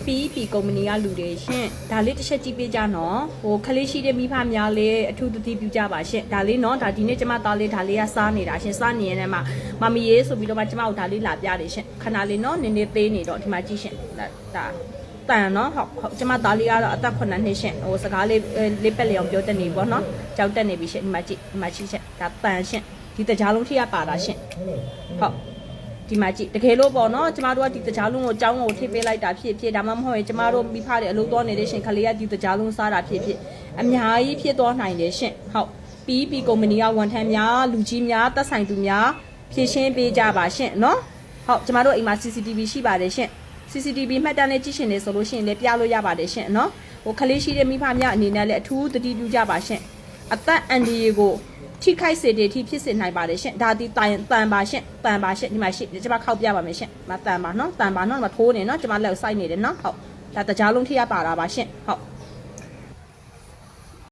PEP ကုမ္ပဏီကလူတွေရှင်ဒါလေးတစ်ချက်ကြည့်ပေးကြနော်ခလေးရှိတဲ့မိဖများလေးအထူးသတိပြုကြပါရှင်ဒါလေးနော်ဒါဒီနေ့ကျမသားလေးဒါလေးကစားနေတာရှင်စားနေရင်လည်းမမီရေးဆိုပြီးတော့မှကျမတို့ဒါလေးလာပြတယ်ရှင်ခဏလေးနော်နည်းနည်းသေးနေတော့ဒီမှာကြည့်ရှင်ဒါတန်နော်ဟုတ်ကျမသားလေးကတော့အသက်9နှစ်ရှင်စကားလေးပက်လျောင်ပြောတတ်နေပြီပေါ့နော်ကြောက်တက်နေပြီရှင်ဒီမှာကြည့်ရှင်ဒါတန်ရှင်ဒီတကြားလုံးထိရပါတာရှင်ဟုတ်ဒီမှာကြည့်တကယ်လို့ပေါ့နော်ကျမတို့ကဒီတကြားလုံးကိုအကြောင်းကိုထိပေးလိုက်တာဖြစ်ဒါမှမဟုတ်ရင်ကျမတို့မိဖတွေအလုပ်သွားနေတဲ့ရှင်ခလေးကဒီတကြားလုံးစားတာဖြစ်အများကြီးဖြစ်သွားနိုင်တယ်ရှင်ဟုတ် PEP ကုမ္ပဏီကဝန်ထမ်းများလူကြီးများသက်ဆိုင်သူများဖြည့်ရှင်းပေးကြပါရှင်နော်ဟုတ်ကျမတို့အိမ်မှာ CCTV ရှိပါတယ်ရှင် CCTV မှတ်တမ်းနဲ့ကြည့်ရှင်နေဆိုလို့ရှိရင်လည်းပြလို့ရပါတယ်ရှင်နော်ခလေးရှိတဲ့မိဖများအနေနဲ့လည်းအထူးသတိပြုကြပါရှင်အသက်အန္တရာယ်ကိုထိခိုက်စေတဲ့ထိဖြစ်စေနိုင်ပါတယ်ရှင်ဒါဒီတန်ပါရှင်ဒီမှာရှိကျမခောက်ပြပါမယ်ရှင်မတန်ပါနော်မထိုးနေနော်ကျမလက်ကိုစိုက်နေတယ်နော်ဟုတ်ဒါတကြားလုံးထိရပါတာပါရှင်ဟုတ်